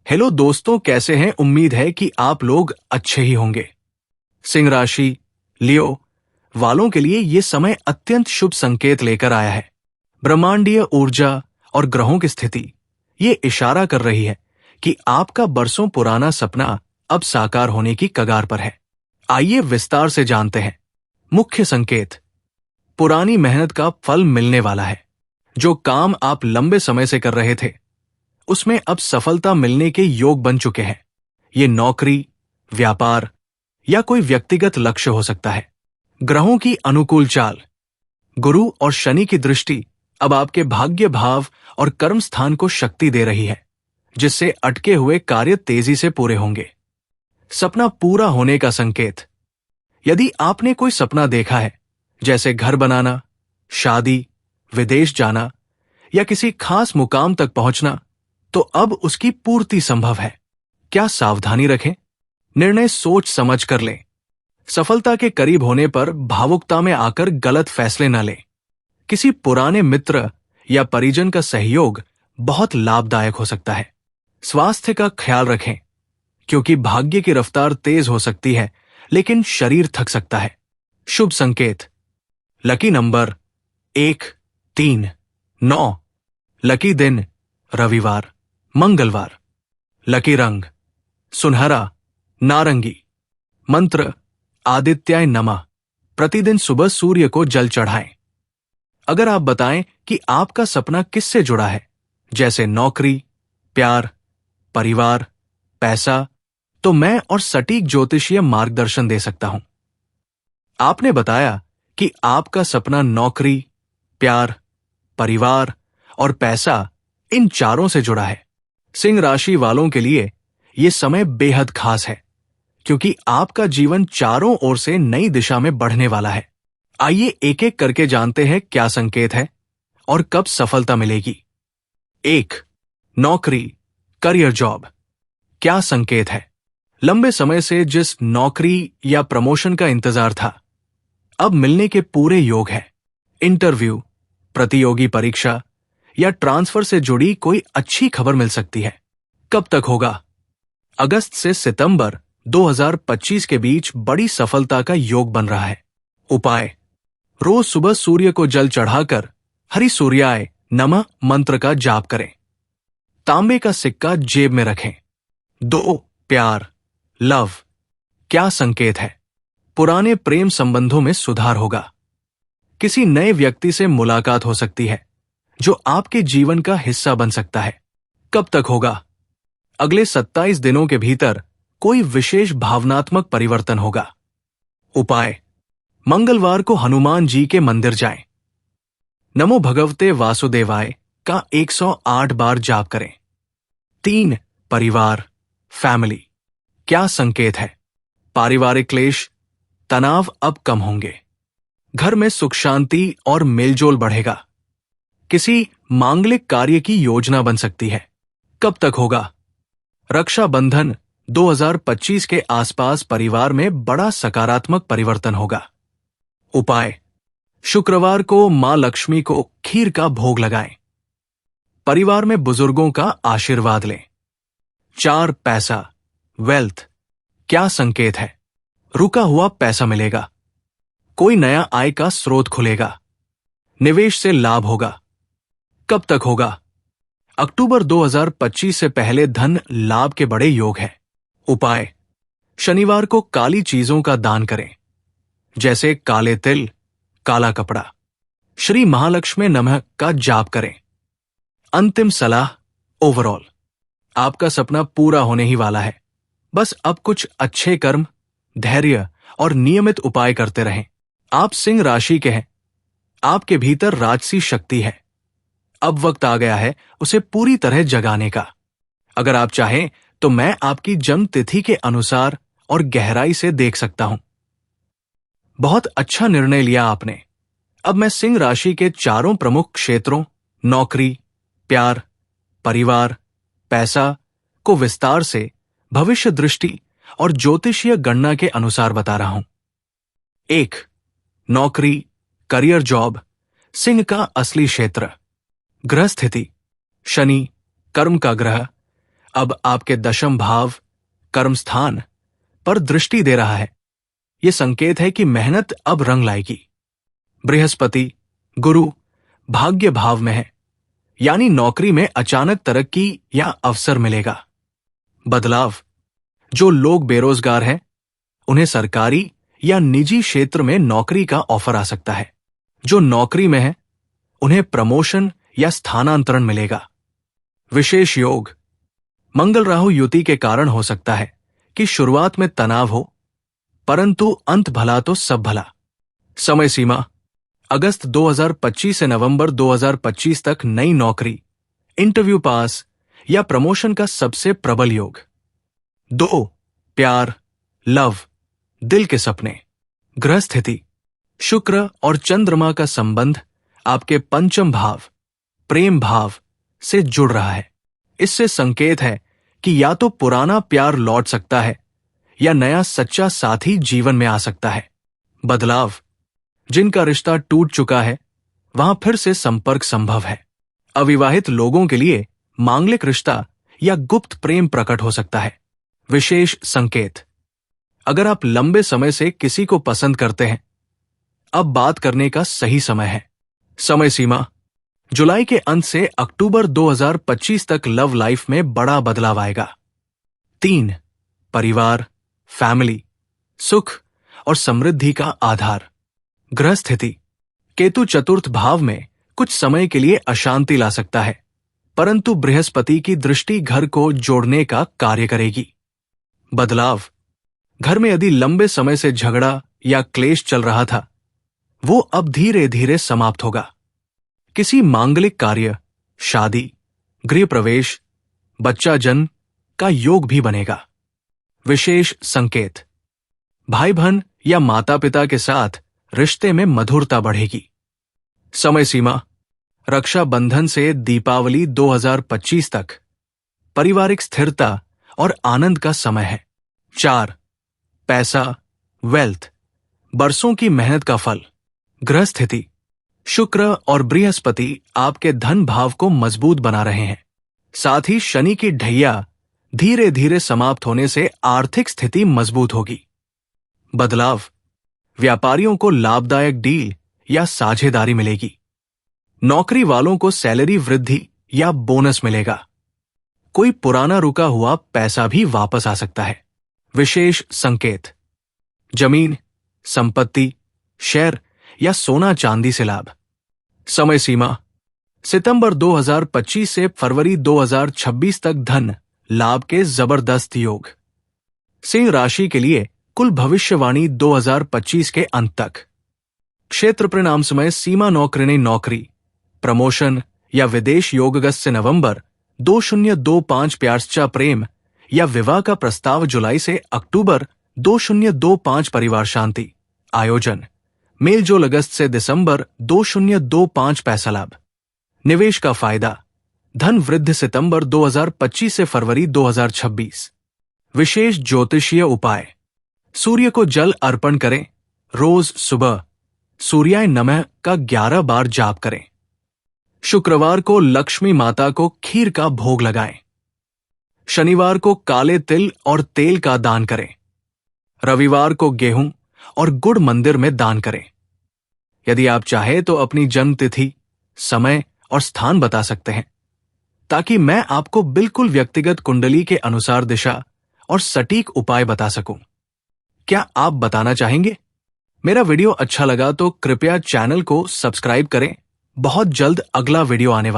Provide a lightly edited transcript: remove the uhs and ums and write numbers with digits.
Hello दोस्तों, कैसे हैं? उम्मीद है कि आप लोग अच्छे ही होंगे। सिंह राशि, लियो वालों के लिए ये समय अत्यंत शुभ संकेत लेकर आया है। ब्रह्मांडीय ऊर्जा और ग्रहों की स्थिति ये इशारा कर रही है कि आपका बरसों पुराना सपना अब साकार होने की कगार पर है। आइए विस्तार से जानते हैं। मुख्य संकेत: पुरानी मेहनत का फल मिलने वाला है। जो काम आप लंबे समय से कर रहे थे उसमें अब सफलता मिलने के योग बन चुके हैं। ये नौकरी, व्यापार या कोई व्यक्तिगत लक्ष्य हो सकता है। ग्रहों की अनुकूल चाल: गुरु और शनि की दृष्टि अब आपके भाग्य भाव और कर्म स्थान को शक्ति दे रही है, जिससे अटके हुए कार्य तेजी से पूरे होंगे। सपना पूरा होने का संकेत: यदि आपने कोई सपना देखा है, जैसे घर बनाना, शादी, विदेश जाना या किसी खास मुकाम तक पहुंचना, तो अब उसकी पूर्ति संभव है। क्या सावधानी रखें? निर्णय सोच समझ कर लें। सफलता के करीब होने पर भावुकता में आकर गलत फैसले न लें। किसी पुराने मित्र या परिजन का सहयोग बहुत लाभदायक हो सकता है। स्वास्थ्य का ख्याल रखें, क्योंकि भाग्य की रफ्तार तेज हो सकती है, लेकिन शरीर थक सकता है। शुभ संकेत: लकी नंबर 1, 3, 9। लकी दिन: रविवार, मंगलवार। लकी रंग: सुनहरा, नारंगी। मंत्र: आदित्याय नमः। प्रतिदिन सुबह सूर्य को जल चढ़ाएं। अगर आप बताएं कि आपका सपना किससे जुड़ा है, जैसे नौकरी, प्यार, परिवार, पैसा, तो मैं और सटीक ज्योतिषीय मार्गदर्शन दे सकता हूं। आपने बताया कि आपका सपना नौकरी, प्यार, परिवार और पैसा, इन चारों से जुड़ा है। सिंह राशि वालों के लिए यह समय बेहद खास है, क्योंकि आपका जीवन चारों ओर से नई दिशा में बढ़ने वाला है। आइए एक एक करके जानते हैं क्या संकेत है और कब सफलता मिलेगी। 1. नौकरी, करियर जॉब। क्या संकेत है? लंबे समय से जिस नौकरी या प्रमोशन का इंतजार था, अब मिलने के पूरे योग है। इंटरव्यू, प्रतियोगी परीक्षा या ट्रांसफर से जुड़ी कोई अच्छी खबर मिल सकती है। कब तक होगा? अगस्त से सितंबर 2025 के बीच बड़ी सफलता का योग बन रहा है। उपाय: रोज सुबह सूर्य को जल चढ़ाकर हरि सूर्याय नमः मंत्र का जाप करें। तांबे का सिक्का जेब में रखें। 2. प्यार, लव। क्या संकेत है? पुराने प्रेम संबंधों में सुधार होगा। किसी नए व्यक्ति से मुलाकात हो सकती है, जो आपके जीवन का हिस्सा बन सकता है। कब तक होगा? अगले 27 दिनों के भीतर कोई विशेष भावनात्मक परिवर्तन होगा। उपाय: मंगलवार को हनुमान जी के मंदिर जाएं। नमो भगवते वासुदेवाय का 108 बार जाप करें। 3. परिवार, फैमिली। क्या संकेत है? पारिवारिक क्लेश, तनाव अब कम होंगे। घर में सुख शांति और मेलजोल बढ़ेगा। किसी मांगलिक कार्य की योजना बन सकती है। कब तक होगा? रक्षाबंधन 2025 के आसपास परिवार में बड़ा सकारात्मक परिवर्तन होगा। उपाय: शुक्रवार को मां लक्ष्मी को खीर का भोग लगाएं। परिवार में बुजुर्गों का आशीर्वाद लें। 4. पैसा, वेल्थ। क्या संकेत है? रुका हुआ पैसा मिलेगा। कोई नया आय का स्रोत खुलेगा। निवेश से लाभ होगा। कब तक होगा? अक्टूबर 2025 से पहले धन लाभ के बड़े योग हैं। उपाय: शनिवार को काली चीजों का दान करें, जैसे काले तिल, काला कपड़ा। श्री महालक्ष्मी नमः का जाप करें। अंतिम सलाह: ओवरऑल आपका सपना पूरा होने ही वाला है। बस अब कुछ अच्छे कर्म, धैर्य और नियमित उपाय करते रहें। आप सिंह राशि के हैं। आपके भीतर राजसी शक्ति है। अब वक्त आ गया है उसे पूरी तरह जगाने का। अगर आप चाहें तो मैं आपकी जन्म तिथि के अनुसार और गहराई से देख सकता हूं। बहुत अच्छा निर्णय लिया आपने। अब मैं सिंह राशि के चारों प्रमुख क्षेत्रों, नौकरी, प्यार, परिवार, पैसा को विस्तार से भविष्य दृष्टि और ज्योतिषीय गणना के अनुसार बता रहा हूं। 1. नौकरी, करियर जॉब, सिंह का असली क्षेत्र। ग्रह स्थिति: शनि, कर्म का ग्रह, अब आपके दशम भाव कर्म स्थान पर दृष्टि दे रहा है। यह संकेत है कि मेहनत अब रंग लाएगी। बृहस्पति गुरु भाग्य भाव में है, यानी नौकरी में अचानक तरक्की या अवसर मिलेगा। बदलाव, जो लोग बेरोजगार हैं उन्हें सरकारी या निजी क्षेत्र में नौकरी का ऑफर आ सकता है। जो नौकरी में है उन्हें प्रमोशन या स्थानांतरण मिलेगा। विशेष योग, मंगल राहु युति के कारण हो सकता है कि शुरुआत में तनाव हो, परंतु अंत भला तो सब भला। समय सीमा, अगस्त 2025 से नवंबर 2025 तक नई नौकरी, इंटरव्यू पास या प्रमोशन का सबसे प्रबल योग। 2. प्यार, लव, दिल के सपने। ग्रह स्थिति, शुक्र और चंद्रमा का संबंध आपके पंचम भाव प्रेम भाव से जुड़ रहा है। इससे संकेत है कि या तो पुराना प्यार लौट सकता है या नया सच्चा साथी जीवन में आ सकता है। बदलाव, जिनका रिश्ता टूट चुका है वहां फिर से संपर्क संभव है। अविवाहित लोगों के लिए मांगलिक रिश्ता या गुप्त प्रेम प्रकट हो सकता है। विशेष संकेत, अगर आप लंबे समय से किसी को पसंद करते हैं, अब बात करने का सही समय है। समय सीमा, जुलाई के अंत से अक्टूबर 2025 तक लव लाइफ में बड़ा बदलाव आएगा। 3. परिवार, फैमिली, सुख और समृद्धि का आधार। ग्रह स्थिति, केतु चतुर्थ भाव में कुछ समय के लिए अशांति ला सकता है, परंतु बृहस्पति की दृष्टि घर को जोड़ने का कार्य करेगी। बदलाव, घर में यदि लंबे समय से झगड़ा या क्लेश चल रहा था, वो अब धीरे धीरे समाप्त होगा। किसी मांगलिक कार्य, शादी, गृह प्रवेश, बच्चा जन्म का योग भी बनेगा। विशेष संकेत, भाई बहन या माता पिता के साथ रिश्ते में मधुरता बढ़ेगी। समय सीमा, रक्षाबंधन से दीपावली 2025 तक पारिवारिक स्थिरता और आनंद का समय है। 4. पैसा, वेल्थ, बरसों की मेहनत का फल। ग्रह स्थिति, शुक्र और बृहस्पति आपके धन भाव को मजबूत बना रहे हैं। साथ ही शनि की ढैया धीरे धीरे समाप्त होने से आर्थिक स्थिति मजबूत होगी। बदलाव, व्यापारियों को लाभदायक डील या साझेदारी मिलेगी। नौकरी वालों को सैलरी वृद्धि या बोनस मिलेगा। कोई पुराना रुका हुआ पैसा भी वापस आ सकता है। विशेष संकेत, जमीन, संपत्ति, शेयर या सोना चांदी से लाभ। समय सीमा, सितंबर 2025 से फरवरी 2026 तक धन लाभ के जबरदस्त योग। सिंह राशि के लिए कुल भविष्यवाणी 2025 के अंत तक। क्षेत्र परिणाम समय सीमा नौकरी नौकरी, प्रमोशन या विदेश योग अगस्त से नवंबर 2025 प्यारचा प्रेम या विवाह का प्रस्ताव जुलाई से अक्टूबर 2025 परिवार शांति आयोजन मेलजोल अगस्त से दिसंबर 2025 पैसा लाभ। निवेश का फायदा, धन वृद्धि सितंबर 2025 से फरवरी 2026। विशेष ज्योतिषीय उपाय, सूर्य को जल अर्पण करें। रोज सुबह सूर्याय नमः का 11 बार जाप करें। शुक्रवार को लक्ष्मी माता को खीर का भोग लगाएं। शनिवार को काले तिल और तेल का दान करें। रविवार को गेहूं और गुड़ मंदिर में दान करें। यदि आप चाहे तो अपनी जन्म तिथि, समय और स्थान बता सकते हैं, ताकि मैं आपको बिल्कुल व्यक्तिगत कुंडली के अनुसार दिशा और सटीक उपाय बता सकूं। क्या आप बताना चाहेंगे? मेरा वीडियो अच्छा लगा तो कृपया चैनल को सब्सक्राइब करें। बहुत जल्द अगला वीडियो आने वाला